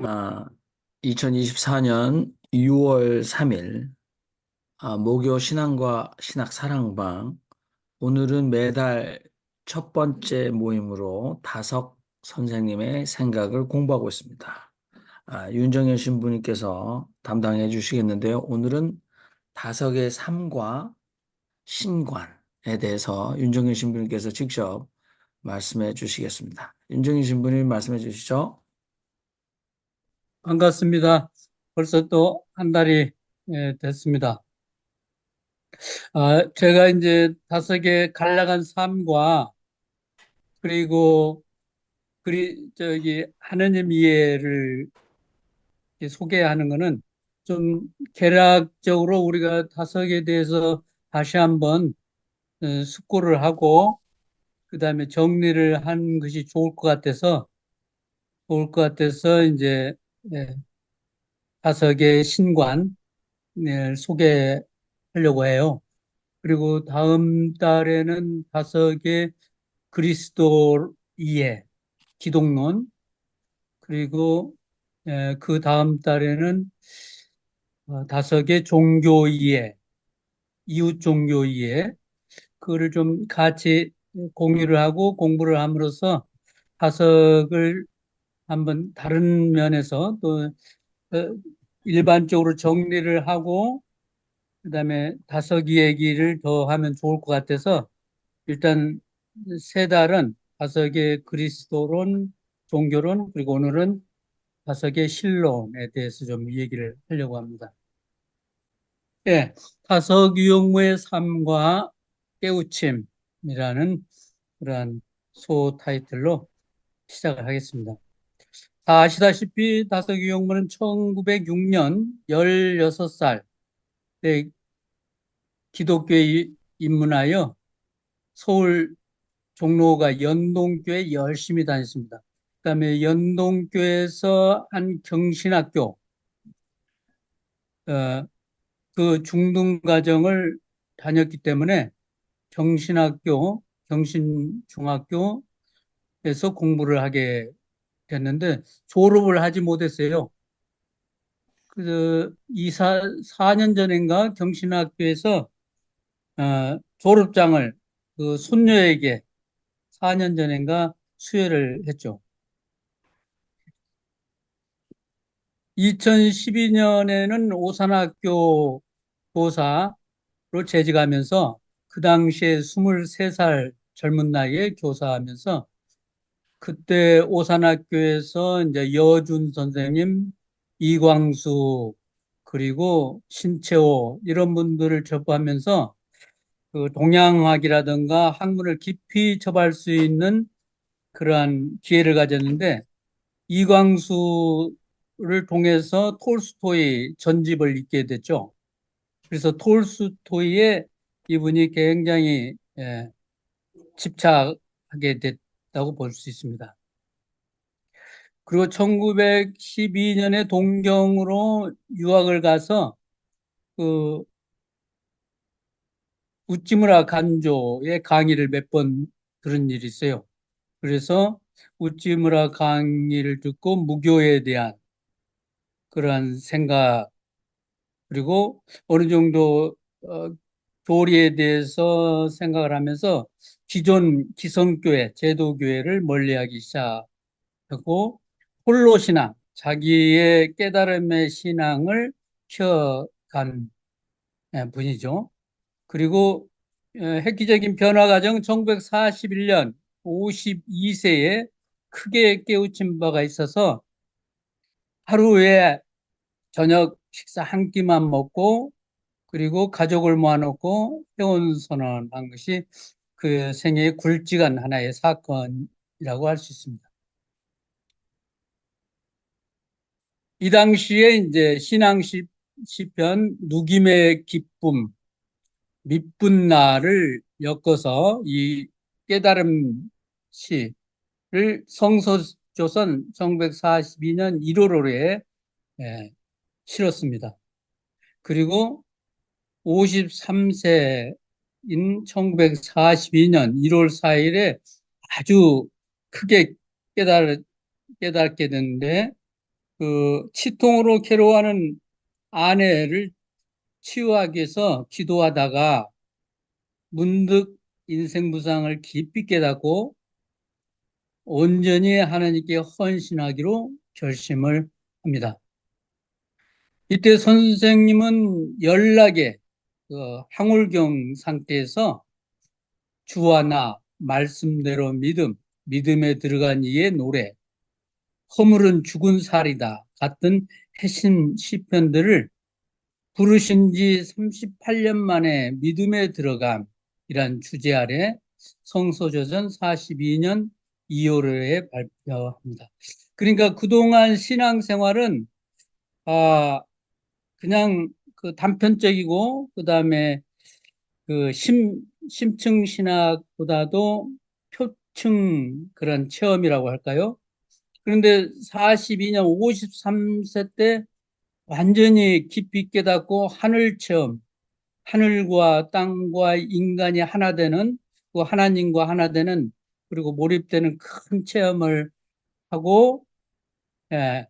아, 2024년 6월 3일 모교 신앙과 신학 사랑방. 오늘은 매달 첫 번째 모임으로 다석 선생님의 생각을 공부하고 있습니다. 윤정현 신부님께서 담당해 주시겠는데요. 오늘은 다석의 삶과 신관에 대해서 윤정현 신부님께서 직접 말씀해 주시겠습니다. 윤정현 신부님 말씀해 주시죠. 반갑습니다. 벌써 또 한 달이 됐습니다. 제가 이제 다섯의 간략한 삶과 그리고 하느님 이해를 이렇게 소개하는 것은 좀 개략적으로 우리가 다섯에 대해서 다시 한번 숙고를 하고 그다음에 정리를 한 것이 좋을 것 같아서 이제 예, 다섯의 신관을 소개하려고 해요. 그리고 다음 달에는 다섯의 그리스도 이해, 기독론, 그리고 그 다음 달에는 다섯의 종교 이해, 이웃 종교 이해, 그거를 좀 같이 공유를 하고 공부를 함으로써 다섯을 한번 다른 면에서 또 어, 일반적으로 정리를 하고 그다음에 다섯 이야기를 더 하면 좋을 것 같아서 일단 세 달은 다섯 개 그리스도론, 종교론, 그리고 오늘은 다섯 개 신론에 대해서 좀 얘기를 하려고 합니다. 예, 다섯 유형무의 삶과 깨우침이라는 그러한 소 타이틀로 시작을 하겠습니다. 다 아시다시피 다섯 유형무는 1906년 16살 때 기독교에 입문하여 서울 종로가 연동교회 열심히 다녔습니다. 그다음에 연동교에서 한 경신학교, 그 중등과정을 다녔기 때문에 경신학교, 경신중학교에서 공부를 하게 됐는데 졸업을 하지 못했어요. 이 4년 전인가 경신학교에서 졸업장을 그 손녀에게 4년 전인가 수여를 했죠. 2012년에는 오산학교 교사로 재직하면서 그 당시에 23살 젊은 나이에 교사하면서 그때 오산학교에서 이제 여준 선생님, 이광수 그리고 신채호 이런 분들을 접하면서 그 동양학이라든가 학문을 깊이 접할 수 있는 그러한 기회를 가졌는데 이광수를 통해서 톨스토이 전집을 읽게 됐죠. 그래서 톨스토이에 이분이 굉장히 집착하게 됐다고 볼 수 있습니다. 그리고 1912년에 동경으로 유학을 가서 그 우찌무라 간조의 강의를 몇 번 들은 일이 있어요. 그래서 우찌무라 강의를 듣고 무교에 대한 그러한 생각 그리고 어느 정도 교리에 대해서 생각을 하면서 기존 기성교회, 제도교회를 멀리하기 시작하고 홀로 신앙, 자기의 깨달음의 신앙을 키워간 분이죠. 그리고 획기적인 변화 과정 1941년 52세에 크게 깨우친 바가 있어서 하루에 저녁 식사 한 끼만 먹고 그리고 가족을 모아놓고 회원 선언한 것이 그 생애의 굵직한 하나의 사건이라고 할 수 있습니다. 이 당시에 이제 신앙 시편 누김의 기쁨 미쁜 날을 엮어서 이 깨달음 시를 성서조선 1942년 1월호에 실었습니다. 그리고 53세인 1942년 1월 4일에 아주 크게 깨달게 되는데 그 치통으로 괴로워하는 아내를 치유하기 위해서 기도하다가 문득 인생 무상을 깊이 깨닫고 온전히 하나님께 헌신하기로 결심을 합니다. 이때 선생님은 연락에 항울경 상태에서 주와 나, 말씀대로 믿음, 믿음에 들어간 이의 노래, 허물은 죽은 살이다 같은 해신 시편들을 부르신 지 38년 만에 믿음에 들어감이란 주제 아래 성서조전 42년 2월에 발표합니다. 그러니까 그동안 신앙생활은 아 그냥 그 단편적이고 그다음에 그 심층 신학보다도 표층 그런 체험이라고 할까요? 그런데 42년 53세 때 완전히 깊이 깨닫고 하늘 체험, 하늘과 땅과 인간이 하나 되는 그 하나님과 하나 되는 그리고 몰입되는 큰 체험을 하고 예,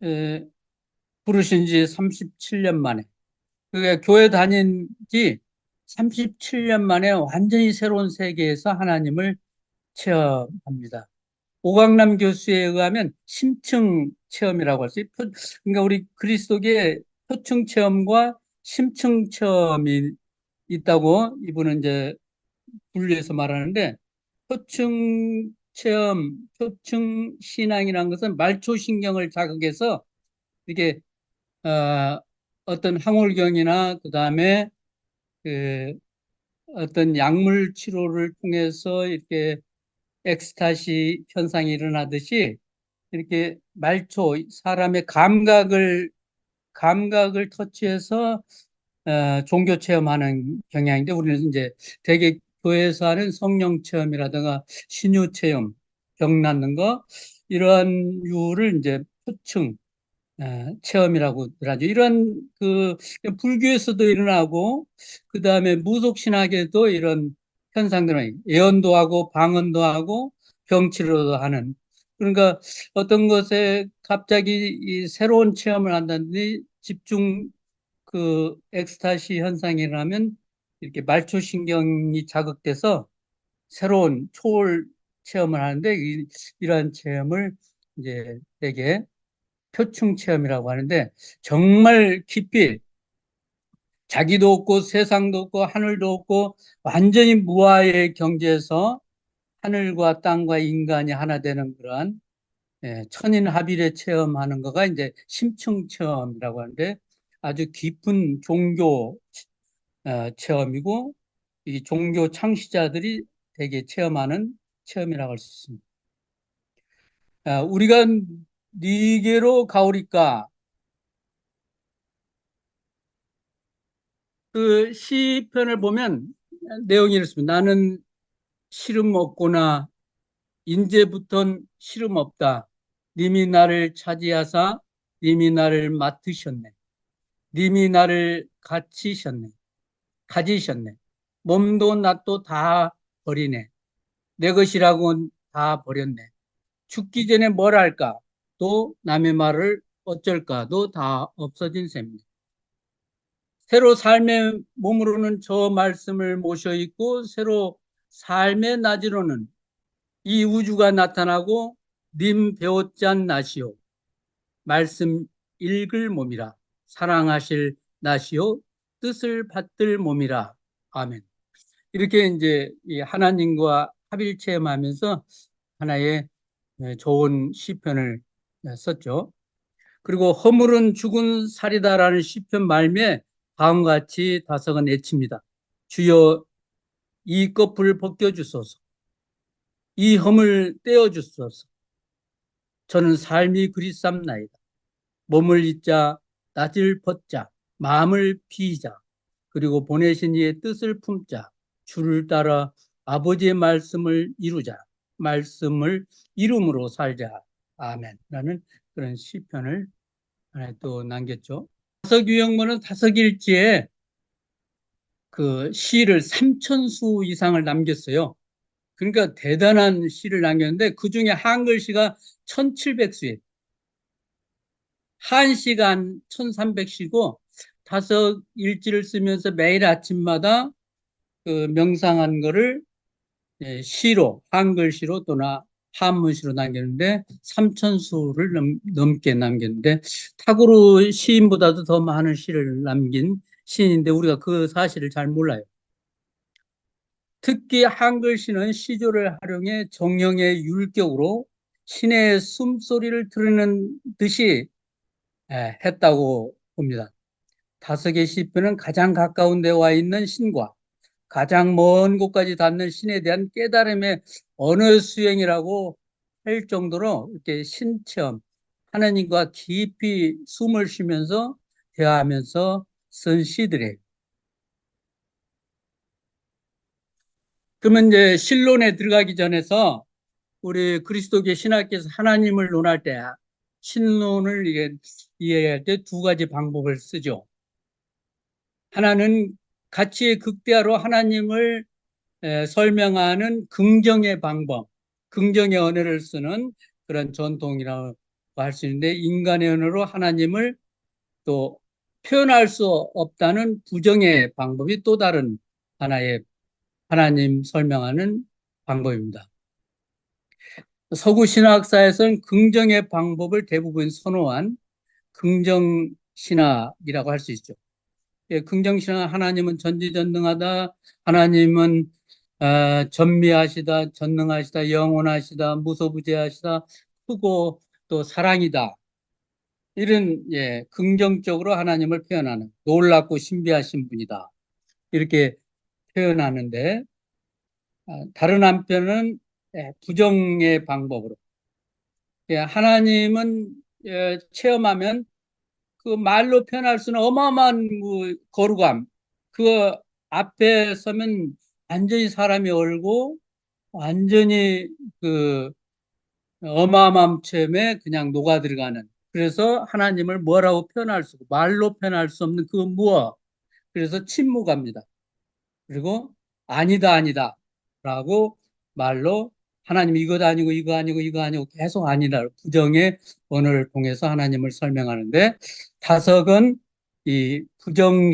예, 부르신 지 37년 만에 그게 교회 다닌 지 37년 만에 완전히 새로운 세계에서 하나님을 체험합니다. 오강남 교수에 의하면 심층 체험이라고 할 수 있어요. 그러니까 우리 그리스도계 표층 체험과 심층 체험이 있다고 이분은 이제 분류해서 말하는데 표층 체험, 표층 신앙이라는 것은 말초신경을 자극해서 이게 어떤 항월경이나 그다음에 그 어떤 약물 치료를 통해서 이렇게 엑스타시 현상이 일어나듯이 이렇게 말초 사람의 감각을 터치해서 종교 체험하는 경향인데 우리는 이제 대개 교회에서 하는 성령 체험이라든가 신유 체험, 병 낫는 거 이러한 류를 이제 표층 체험이라고 하죠. 이런 그 불교에서도 일어나고 그 다음에 무속신학에도 이런 현상들은 예언도 하고 방언도 하고 병치료도 하는 그러니까 어떤 것에 갑자기 이 새로운 체험을 한다든지 집중 그 엑스타시 현상이 일어나면 이렇게 말초신경이 자극돼서 새로운 초월 체험을 하는데 이러한 체험을 이제 되게 표층 체험이라고 하는데 정말 깊이 자기도 없고 세상도 없고 하늘도 없고 완전히 무아의 경지에서 하늘과 땅과 인간이 하나 되는 그러한 천인합일에 체험하는 거가 이제 심층 체험이라고 하는데 아주 깊은 종교 체험이고 이 종교 창시자들이 되게 체험하는 체험이라고 할 수 있습니다. 우리가 니게로 가오리까 그 시편을 보면 내용이 이렇습니다. 나는 시름 없거나 인제부턴 시름 없다. 님이 나를 차지하사 님이 나를 맡으셨네. 님이 나를 가지셨네. 몸도 낯도 다 버리네. 내 것이라고는 다 버렸네. 죽기 전에 뭘 할까? 또 남의 말을 어쩔까도 다 없어진 셈입니다. 새로 삶의 몸으로는 저 말씀을 모셔 있고 새로 삶의 낮으로는 이 우주가 나타나고 님 배웠잔 나시오 말씀 읽을 몸이라 사랑하실 나시오 뜻을 받들 몸이라 아멘. 이렇게 이제 이 하나님과 합일 체험하면서 하나의 좋은 시편을 썼죠. 그리고 허물은 죽은 살이다라는 시편 말미에 다음과 같이 다섯은 외칩니다. 주여 이 껍을 벗겨주소서. 이 험을 떼어주소서. 저는 삶이 그리삼나이다. 몸을 잇자 낯을 벗자 마음을 비자 그리고 보내신 이의 뜻을 품자 주를 따라 아버지의 말씀을 이루자 말씀을 이름으로 살자 아멘 라는 그런 시편을 하나 또 남겼죠. 다석유형문은 다석일지에 그 시를 3,000수 이상을 남겼어요. 그러니까 대단한 시를 남겼는데 그 중에 한글시가 1700수예요. 한시가 한 1300시고 다섯 일지를 쓰면서 매일 아침마다 그 명상한 거를 시로, 한글시로 또나 한문시로 남겼는데 3000수를 넘게 남겼는데 탁으로 시인보다도 더 많은 시를 남긴 시인인데 우리가 그 사실을 잘 몰라요. 특히 한글시는 시조를 활용해 정령의 율격으로 신의 숨소리를 들으는 듯이 했다고 봅니다. 다섯 개 시편은 가장 가까운 데 와 있는 신과 가장 먼 곳까지 닿는 신에 대한 깨달음의 언어 수행이라고 할 정도로 이렇게 신체험, 하나님과 깊이 숨을 쉬면서 대화하면서 쓴 시들이에요. 그러면 이제 신론에 들어가기 전에서 우리 그리스도교 신학께서 하나님을 논할 때 신론을 이해할 때 두 가지 방법을 쓰죠. 하나는 가치의 극대화로 하나님을 설명하는 긍정의 방법, 긍정의 언어를 쓰는 그런 전통이라고 할 수 있는데 인간의 언어로 하나님을 또 표현할 수 없다는 부정의 방법이 또 다른 하나의 하나님 설명하는 방법입니다. 서구 신학사에서는 긍정의 방법을 대부분 선호한 긍정 신학이라고 할 수 있죠. 예, 긍정 신학 하나님은 전지전능하다. 하나님은 전미하시다, 전능하시다, 영원하시다, 무소부재하시다, 크고 또 사랑이다. 이런 긍정적으로 하나님을 표현하는 놀랍고 신비하신 분이다. 이렇게 표현하는데 다른 한편은 부정의 방법으로 하나님은 체험하면 그 말로 표현할 수는 어마어마한 거룩함. 그 앞에 서면 완전히 사람이 얼고 완전히 그 어마어마한 체험에 그냥 녹아 들어가는. 그래서 하나님을 뭐라고 표현할 수 없고 말로 표현할 수 없는 그 무엇. 그래서 침묵합니다. 그리고 아니다 아니다 라고 말로 하나님 이것 아니고 이거 아니고 이거 아니고 계속 아니다 부정의 언어를 통해서 하나님을 설명하는데 다석은 이 부정의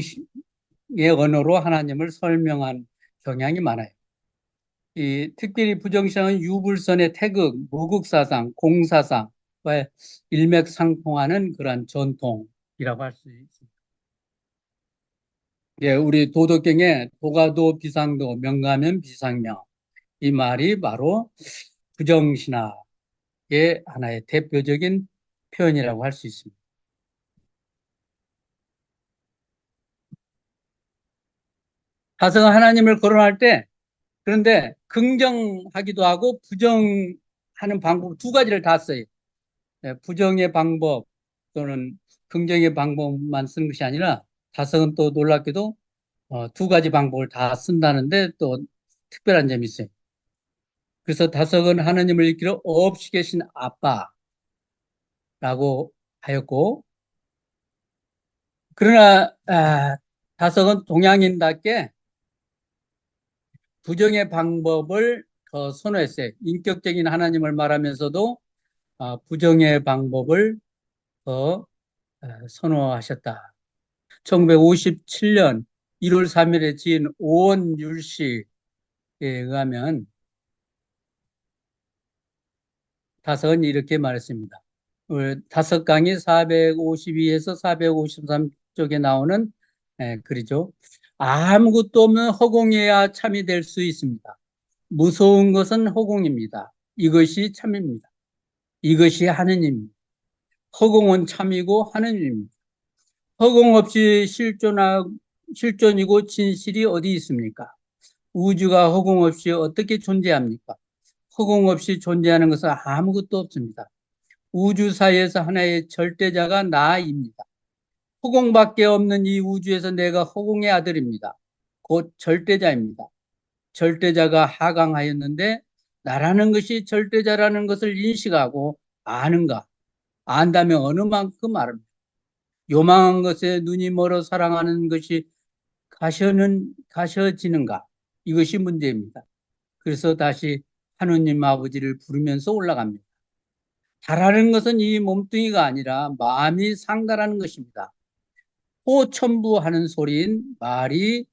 언어로 하나님을 설명한 경향이 많아요. 이 특별히 부정시장은 유불선의 태극, 모국사상, 공사상과 일맥상통하는 그런 전통이라고 할 수 있습니다. 예, 우리 도덕경에 도가도 비상도 명가면 비상명 이 말이 바로 부정신학의 하나의 대표적인 표현이라고 할 수 있습니다. 다성은 하나님을 거론할 때 그런데 긍정하기도 하고 부정하는 방법 두 가지를 다 써요. 예, 부정의 방법 또는 긍정의 방법만 쓰는 것이 아니라 다성은 또 놀랍게도 두 가지 방법을 다 쓴다는데 또 특별한 점이 있어요. 그래서 다석은 하나님을 일으키러 없이 계신 아빠라고 하였고 그러나 다석은 동양인답게 부정의 방법을 더 선호했어요. 인격적인 하나님을 말하면서도 부정의 방법을 더 선호하셨다. 1957년 1월 3일에 지은 오원율시에 의하면 다석은 이렇게 말했습니다. 다섯 강이 452에서 453쪽에 나오는 글이죠. 아무것도 없는 허공이야 참이 될 수 있습니다. 무서운 것은 허공입니다. 이것이 참입니다. 이것이 하느님입니다. 허공은 참이고 하느님입니다. 허공 없이 실존이고 진실이 어디 있습니까? 우주가 허공 없이 어떻게 존재합니까? 허공 없이 존재하는 것은 아무것도 없습니다. 우주 사이에서 하나의 절대자가 나입니다. 허공밖에 없는 이 우주에서 내가 허공의 아들입니다. 곧 절대자입니다. 절대자가 하강하였는데 나라는 것이 절대자라는 것을 인식하고 아는가? 안다면 어느 만큼 알합니다. 요망한 것에 눈이 멀어 사랑하는 것이 가셔지는가? 이것이 문제입니다. 그래서 다시 하느님 아버지를 부르면서 올라갑니다. 달하는 것은 이 몸뚱이가 아니라 마음이 상달하는 것입니다. 호천부하는 소리인 말이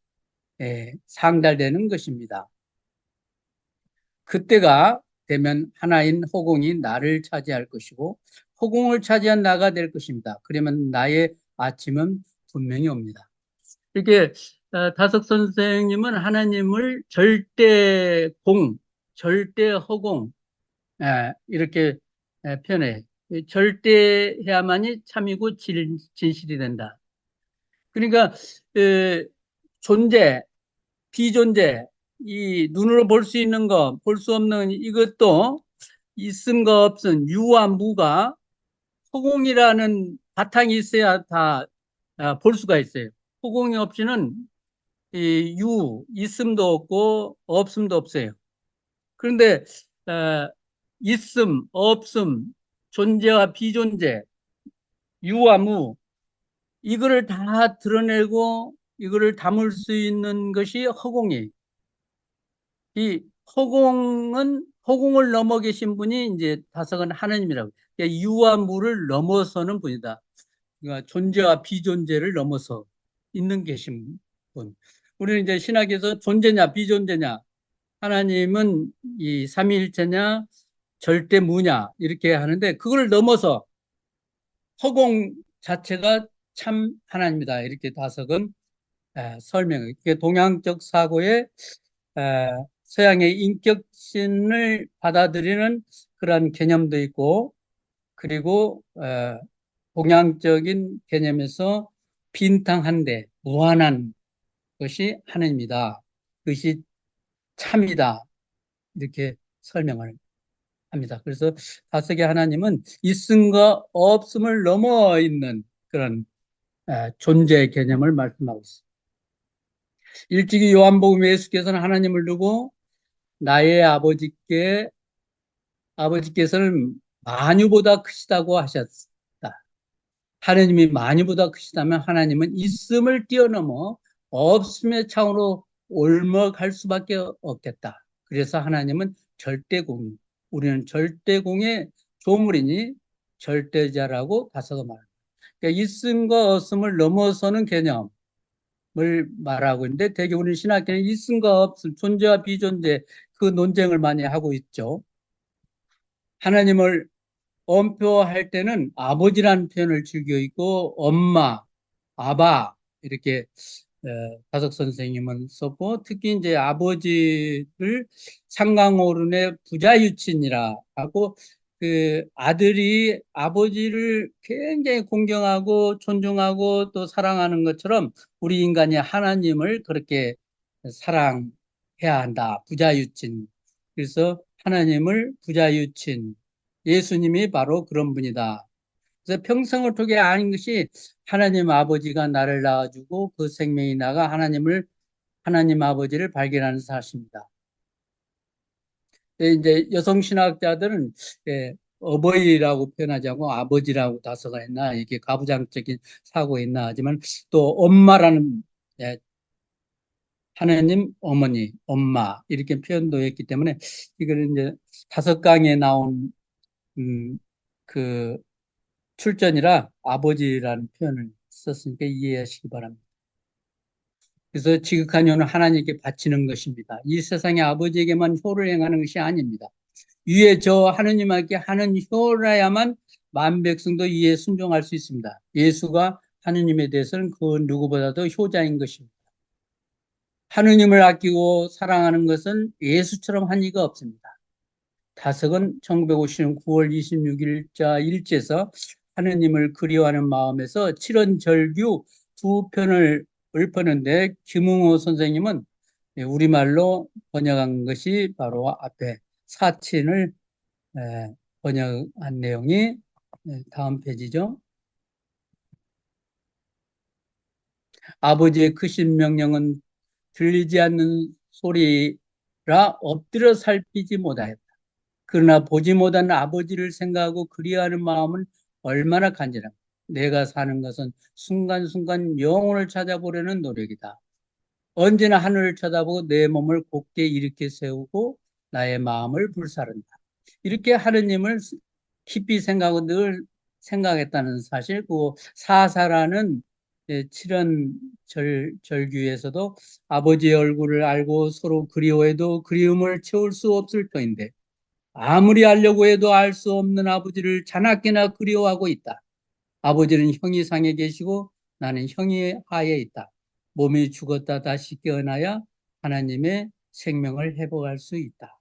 상달되는 것입니다. 그때가 되면 하나인 허공이 나를 차지할 것이고 허공을 차지한 나가 될 것입니다. 그러면 나의 아침은 분명히 옵니다. 이렇게 다석 선생님은 하나님을 절대 공, 절대 허공 이렇게 표현해. 절대해야만이 참이고 진실이 된다. 그러니까 존재, 비존재, 이 눈으로 볼 수 있는 것, 볼 수 없는 이것도 있음과 없음, 유와 무가 허공이라는 바탕이 있어야 다 볼 수가 있어요. 허공이 없이는 이 있음도 없고 없음도 없어요. 그런데 있음, 없음, 존재와 비존재, 유와 무 이거를 다 드러내고 이거를 담을 수 있는 것이 허공이에요. 이 허공을 넘어 계신 분이 이제 다석은 하나님이라고. 그러니까 유와 무를 넘어서는 분이다. 그러니까 존재와 비존재를 넘어서 있는 계신 분. 우리는 이제 신학에서 존재냐 비존재냐, 하나님은 이 삼위일체냐 절대무냐 이렇게 하는데 그걸 넘어서 허공 자체가 참 하나님이다. 이렇게 다석은 설명을. 동양적 사고에 서양의 인격신을 받아들이는 그런 개념도 있고, 그리고 동양적인 개념에서 빈탕한데 무한한 것이 하나님이다. 그것이 참이다. 이렇게 설명을 합니다. 그래서 다섯의 하나님은 있음과 없음을 넘어 있는 그런 존재 개념을 말씀하고 있습니다. 일찍이 요한복음에 예수께서는 하나님을 두고 나의 아버지께서는 만유보다 크시다고 하셨다. 하나님이 만유보다 크시다면 하나님은 있음을 뛰어넘어 없음의 창으로 올라갈 수밖에 없겠다. 그래서 하나님은 절대공, 우리는 절대공의 조물이니 절대자라고 다섯가 말합니다. 그러니까 있음과 없음을 넘어서는 개념을 말하고 있는데, 대개 우리 신학교는 있음과 없음, 존재와 비존재 그 논쟁을 많이 하고 있죠. 하나님을 엄표할 때는 아버지라는 표현을 즐겨 있고 엄마, 아바 이렇게 다석 선생님은 썼고, 특히 이제 아버지를 상강어른의 부자유친이라 하고, 그 아들이 아버지를 굉장히 공경하고 존중하고 또 사랑하는 것처럼 우리 인간이 하나님을 그렇게 사랑해야 한다. 부자유친. 그래서 하나님을 부자유친, 예수님이 바로 그런 분이다. 그래서 평생을 통해 아는 것이 하나님 아버지가 나를 낳아주고 그 생명이 나가 하나님 아버지를 발견하는 사실입니다. 이제 여성 신학자들은 어버이라고 표현하지 않고 아버지라고 다서가 있나, 이게 가부장적인 사고가 있나 하지만, 또 엄마라는 하나님 어머니, 엄마 이렇게 표현도 했기 때문에 이거는 이제 다섯 강에 나온 그 출전이라 아버지라는 표현을 썼으니까 이해하시기 바랍니다. 그래서 지극한 효는 하나님께 바치는 것입니다. 이 세상의 아버지에게만 효를 행하는 것이 아닙니다. 위에 저 하느님께 하는 효라야만 만 백성도 이에 순종할 수 있습니다. 예수가 하느님에 대해서는 그 누구보다도 효자인 것입니다. 하느님을 아끼고 사랑하는 것은 예수처럼 한 이가 없습니다. 다석은 1950년 9월 26일자 일제에서 하느님을 그리워하는 마음에서 칠언절규 두 편을 읊었는데, 김웅호 선생님은 우리말로 번역한 것이 바로 앞에 사친을 번역한 내용이 다음 페이지죠. 아버지의 크신 명령은 들리지 않는 소리라 엎드려 살피지 못하였다. 그러나 보지 못한 아버지를 생각하고 그리워하는 마음은 얼마나 간절함. 내가 사는 것은 순간순간 영혼을 찾아보려는 노력이다. 언제나 하늘을 쳐다보고 내 몸을 곧게 일으켜 세우고 나의 마음을 불사른다. 이렇게 하느님을 깊이 생각하고 늘 생각했다는 사실, 그 사사라는 칠연 절규에서도 아버지의 얼굴을 알고 서로 그리워해도 그리움을 채울 수 없을 터인데 아무리 알려고 해도 알 수 없는 아버지를 자나깨나 그리워하고 있다. 아버지는 형이 상에 계시고 나는 형이 하에 있다. 몸이 죽었다 다시 깨어나야 하나님의 생명을 회복할 수 있다.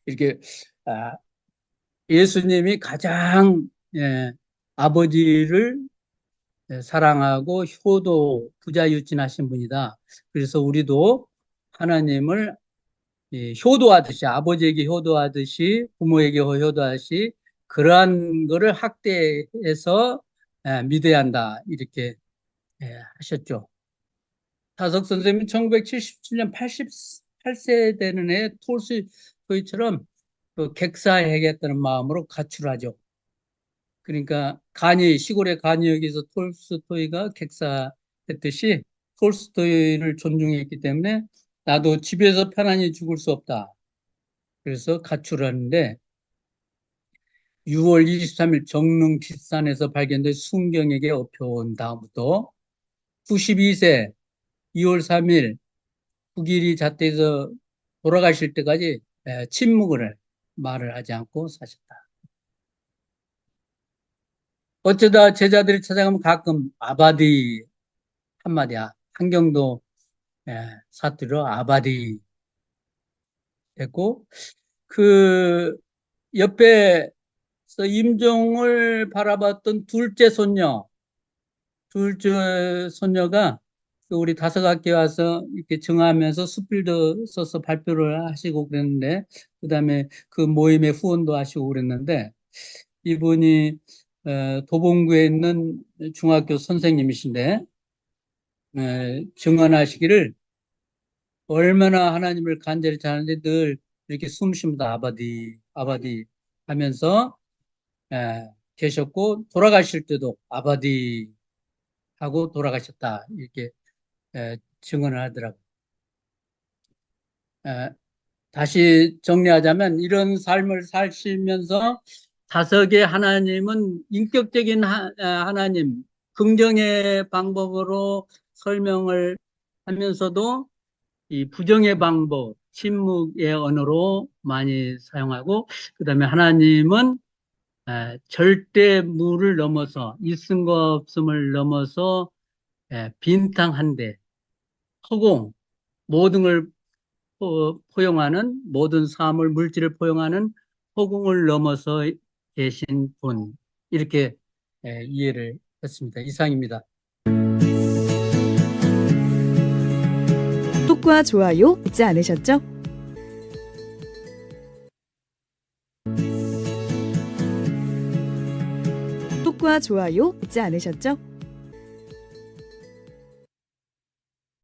이렇게 예수님이 가장 아버지를 사랑하고 효도 부자유친하신 분이다. 그래서 우리도 하나님을 효도하듯이, 아버지에게 효도하듯이, 부모에게 효도하듯이 그러한 거를 학대해서 믿어야 한다. 이렇게 하셨죠. 타석 선생님은 1977년 88세 되는 해 톨스토이처럼 그 객사해야겠다는 마음으로 가출하죠. 그러니까 시골의 간이역에서 톨스토이가 객사했듯이 톨스토이를 존중했기 때문에 나도 집에서 편안히 죽을 수 없다. 그래서 가출하는데 6월 23일 정릉 뒷산에서 발견된 순경에게 업혀온 다음부터 92세 2월 3일 북일이 자택에서 돌아가실 때까지 침묵을 말을 하지 않고 사셨다. 어쩌다 제자들이 찾아가면 가끔 아바디 한마디야. 한경도 사투리로 아바디 했고, 그 옆에서 임종을 바라봤던 둘째 손녀가 우리 다섯학기에 와서 이렇게 증하면서 수필도 써서 발표를 하시고 그랬는데, 그 다음에 그 모임에 후원도 하시고 그랬는데, 이분이 도봉구에 있는 중학교 선생님이신데, 증언하시기를 얼마나 하나님을 간절히 잘하는데 늘 이렇게 숨 쉬면서 아바디, 아바디 하면서 계셨고, 돌아가실 때도 아바디 하고 돌아가셨다. 이렇게 증언을 하더라고요. 다시 정리하자면 이런 삶을 사시면서 다섯의 하나님은 인격적인 하나님, 긍정의 방법으로 설명을 하면서도 이 부정의 방법, 침묵의 언어로 많이 사용하고, 그 다음에 하나님은 절대무를 넘어서 있음과 없음을 넘어서 빈탕한데 허공, 모든 걸 포용하는, 모든 사물, 물질을 포용하는 허공을 넘어서 계신 분, 이렇게 이해를 했습니다. 이상입니다. 구독과 좋아요 잊지 않으셨죠? 구독과 좋아요 잊지 않으셨죠?